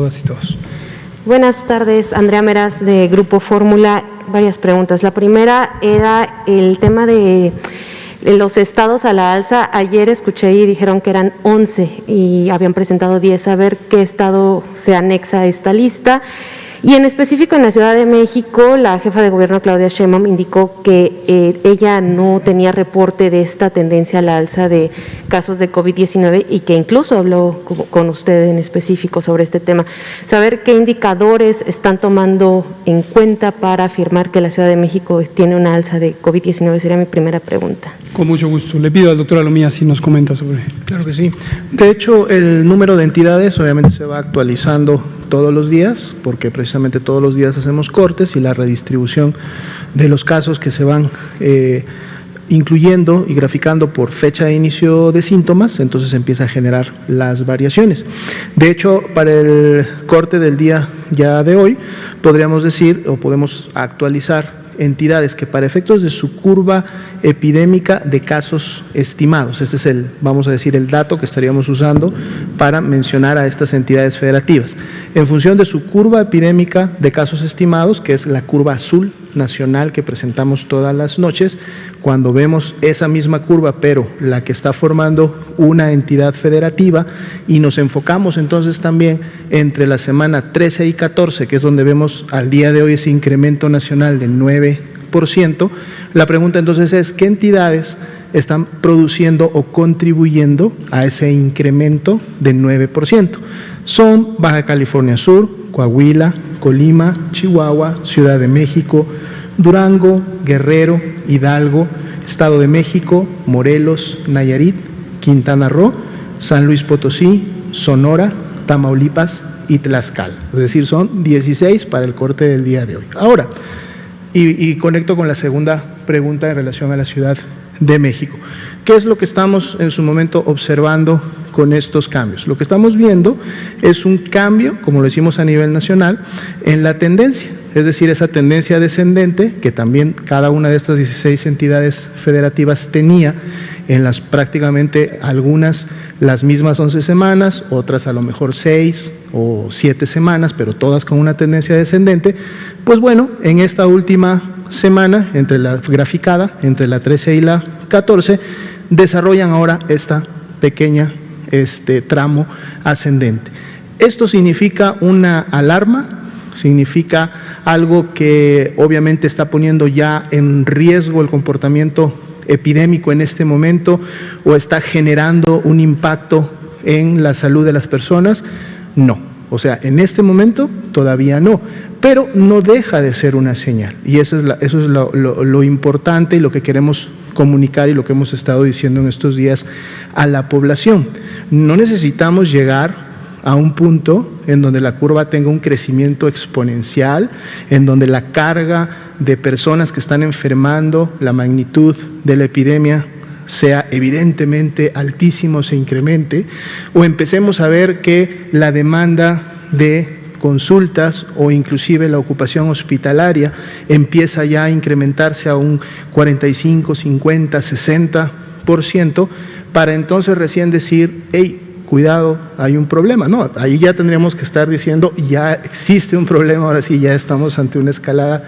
todas y todos. Buenas tardes, Andrea Meraz de Grupo Fórmula. Varias preguntas. La primera era el tema de los estados a la alza. Ayer escuché y dijeron que eran 11 y habían presentado 10. A ver qué estado se anexa a esta lista. Y en específico en la Ciudad de México, la jefa de gobierno Claudia Sheinbaum indicó que ella no tenía reporte de esta tendencia a la alza de casos de COVID-19 y que incluso habló con usted en específico sobre este tema. Saber qué indicadores están tomando en cuenta para afirmar que la Ciudad de México tiene una alza de COVID-19 sería mi primera pregunta. Con mucho gusto. Le pido al doctor Alomía si nos comenta sobre. Claro que sí. De hecho, el número de entidades obviamente se va actualizando todos los días, porque precisamente todos los días hacemos cortes y la redistribución de los casos que se van incluyendo y graficando por fecha de inicio de síntomas, entonces empieza a generar las variaciones. De hecho, para el corte del día ya de hoy, podríamos decir o podemos actualizar entidades que para efectos de su curva epidémica de casos estimados, este es vamos a decir, el dato que estaríamos usando para mencionar a estas entidades federativas. En función de su curva epidémica de casos estimados, que es la curva azul nacional que presentamos todas las noches, cuando vemos esa misma curva, pero la que está formando una entidad federativa, y nos enfocamos entonces también entre la semana 13 y 14, que es donde vemos al día de hoy ese incremento nacional del 9%, la pregunta entonces es, ¿qué entidades están produciendo o contribuyendo a ese incremento del 9%? Son Baja California Sur, Coahuila, Colima, Chihuahua, Ciudad de México, Durango, Guerrero, Hidalgo, Estado de México, Morelos, Nayarit, Quintana Roo, San Luis Potosí, Sonora, Tamaulipas y Tlaxcala. Es decir, son 16 para el corte del día de hoy. Ahora, y conecto con la segunda pregunta en relación a la Ciudad de México. ¿Qué es lo que estamos en su momento observando con estos cambios? Lo que estamos viendo es un cambio, como lo decimos a nivel nacional, en la tendencia, es decir, esa tendencia descendente que también cada una de estas 16 entidades federativas tenía en las prácticamente algunas las mismas 11 semanas, otras a lo mejor 6 o 7 semanas, pero todas con una tendencia descendente. Pues bueno, en esta última semana, entre la graficada, entre la 13 y la 14, desarrollan ahora esta pequeña tramo ascendente. Esto significa una alarma, significa algo que obviamente está poniendo ya en riesgo el comportamiento epidémico en este momento o está generando un impacto en la salud de las personas. No, o sea, en este momento todavía no, pero no deja de ser una señal y eso es lo importante y lo que queremos comunicar y lo que hemos estado diciendo en estos días a la población. No necesitamos llegar a un punto en donde la curva tenga un crecimiento exponencial, en donde la carga de personas que están enfermando, la magnitud de la epidemia sea evidentemente altísimo, se incremente, o empecemos a ver que la demanda de consultas o inclusive la ocupación hospitalaria empieza ya a incrementarse a un 45, 50, 60%, para entonces recién decir, hey, cuidado, hay un problema. No, ahí ya tendríamos que estar diciendo, ya existe un problema, ahora sí ya estamos ante una escalada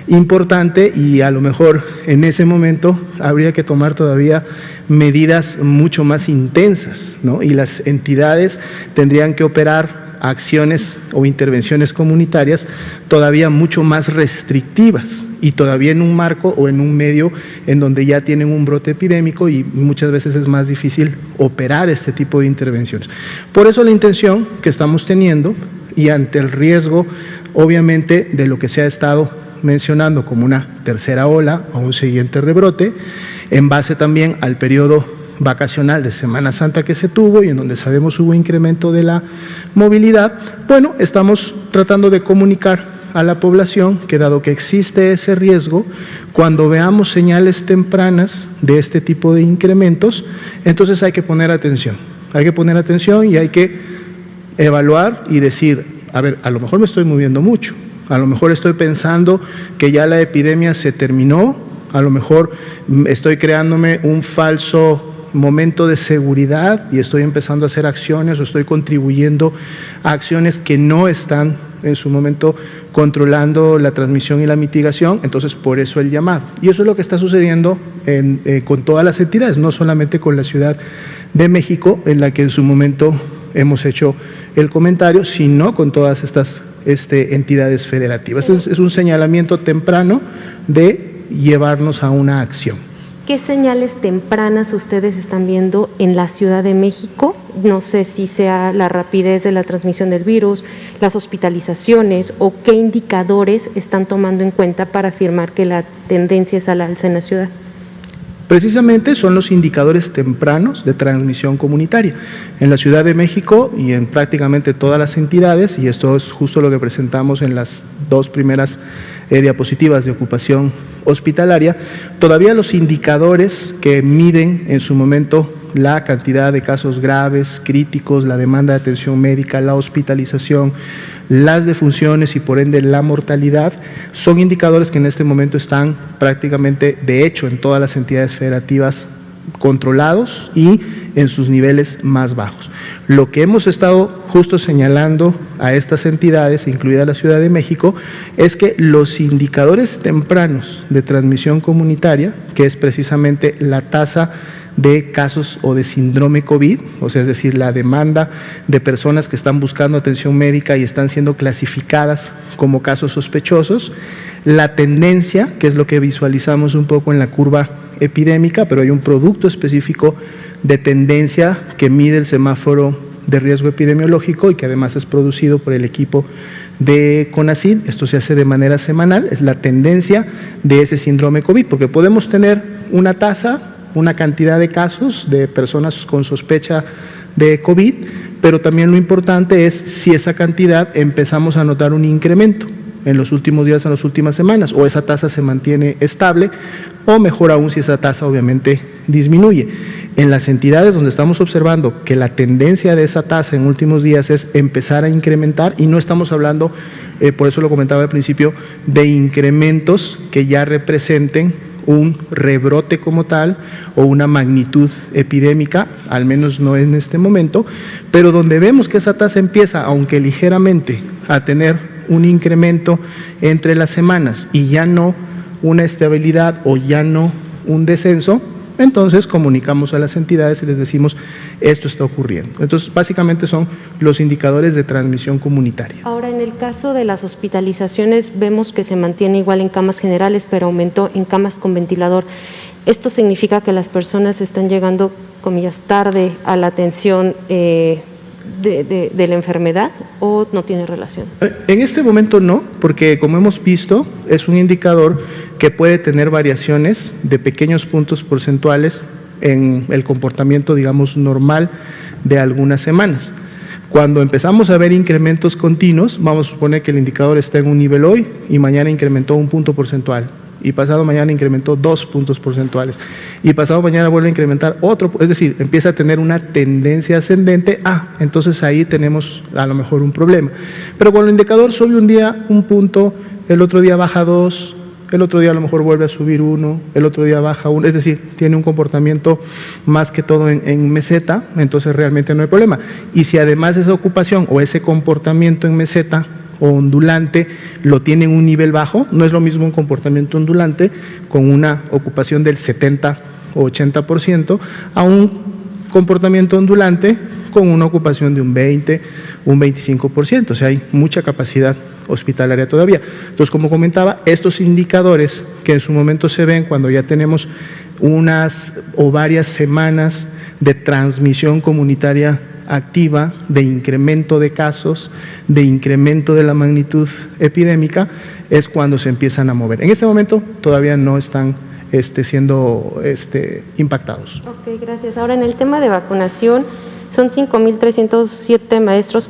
importante y a lo mejor en ese momento habría que tomar todavía medidas mucho más intensas, ¿no? Y las entidades tendrían que operar acciones o intervenciones comunitarias todavía mucho más restrictivas y todavía en un marco o en un medio en donde ya tienen un brote epidémico y muchas veces es más difícil operar este tipo de intervenciones. Por eso la intención que estamos teniendo y ante el riesgo obviamente de lo que se ha estado mencionando como una tercera ola o un siguiente rebrote, en base también al periodo vacacional de Semana Santa que se tuvo y en donde sabemos hubo incremento de la movilidad, bueno, estamos tratando de comunicar a la población que dado que existe ese riesgo, cuando veamos señales tempranas de este tipo de incrementos, entonces hay que poner atención y hay que evaluar y decir, a ver, a lo mejor me estoy moviendo mucho, a lo mejor estoy pensando que ya la epidemia se terminó, a lo mejor estoy creándome un falso momento de seguridad y estoy empezando a hacer acciones o estoy contribuyendo a acciones que no están en su momento controlando la transmisión y la mitigación, entonces por eso el llamado. Y eso es lo que está sucediendo con todas las entidades, no solamente con la Ciudad de México, en la que en su momento hemos hecho el comentario, sino con todas estas entidades federativas. Es un señalamiento temprano de llevarnos a una acción. ¿Qué señales tempranas ustedes están viendo en la Ciudad de México? No sé si sea la rapidez de la transmisión del virus, las hospitalizaciones o qué indicadores están tomando en cuenta para afirmar que la tendencia es al alza en la ciudad. Precisamente son los indicadores tempranos de transmisión comunitaria. En la Ciudad de México y en prácticamente todas las entidades, y esto es justo lo que presentamos en las dos primeras diapositivas de ocupación hospitalaria, todavía los indicadores que miden en su momento la cantidad de casos graves, críticos, la demanda de atención médica, la hospitalización, las defunciones y por ende la mortalidad, son indicadores que en este momento están prácticamente, de hecho, en todas las entidades federativas controlados y en sus niveles más bajos. Lo que hemos estado justo señalando a estas entidades, incluida la Ciudad de México, es que los indicadores tempranos de transmisión comunitaria, que es precisamente la tasa de casos o de síndrome COVID, o sea, es decir, la demanda de personas que están buscando atención médica y están siendo clasificadas como casos sospechosos, la tendencia, que es lo que visualizamos un poco en la curva epidémica, pero hay un producto específico de tendencia que mide el semáforo de riesgo epidemiológico y que además es producido por el equipo de CONACYT. Esto se hace de manera semanal, es la tendencia de ese síndrome COVID, porque podemos tener una tasa, una cantidad de casos de personas con sospecha de COVID, pero también lo importante es si esa cantidad empezamos a notar un incremento en los últimos días, en las últimas semanas, o esa tasa se mantiene estable, o mejor aún si esa tasa obviamente disminuye. En las entidades donde estamos observando que la tendencia de esa tasa en últimos días es empezar a incrementar, y no estamos hablando, por eso lo comentaba al principio, de incrementos que ya representen un rebrote como tal o una magnitud epidémica, al menos no en este momento, pero donde vemos que esa tasa empieza, aunque ligeramente, a tener un incremento entre las semanas y ya no una estabilidad o ya no un descenso, entonces comunicamos a las entidades y les decimos esto está ocurriendo. Entonces básicamente son los indicadores de transmisión comunitaria. Ahora, en el caso de las hospitalizaciones vemos que se mantiene igual en camas generales, pero aumentó en camas con ventilador. ¿Esto significa que las personas están llegando, comillas, tarde a la atención de la enfermedad o no tiene relación? En este momento no, porque como hemos visto es un indicador que puede tener variaciones de pequeños puntos porcentuales en el comportamiento, digamos, normal de algunas semanas. Cuando empezamos a ver incrementos continuos, vamos a suponer que el indicador está en un nivel hoy y mañana incrementó un punto porcentual, y pasado mañana incrementó 2 puntos porcentuales, y pasado mañana vuelve a incrementar otro, es decir, empieza a tener una tendencia ascendente, entonces ahí tenemos a lo mejor un problema. Pero cuando el indicador sube un día un punto, el otro día baja 2, el otro día a lo mejor vuelve a subir 1, el otro día baja 1, es decir, tiene un comportamiento más que todo en meseta, entonces realmente no hay problema. Y si además esa ocupación o ese comportamiento en meseta o ondulante lo tiene en un nivel bajo, no es lo mismo un comportamiento ondulante con una ocupación del 70 o 80% a un comportamiento ondulante con una ocupación de un 20, un 25%, o sea, hay mucha capacidad hospitalaria todavía. Entonces, como comentaba, estos indicadores que en su momento se ven cuando ya tenemos unas o varias semanas de transmisión comunitaria activa, de incremento de casos, de incremento de la magnitud epidémica, es cuando se empiezan a mover. En este momento todavía no están siendo impactados. Ok, gracias. Ahora, en el tema de vacunación, son 5.307 maestros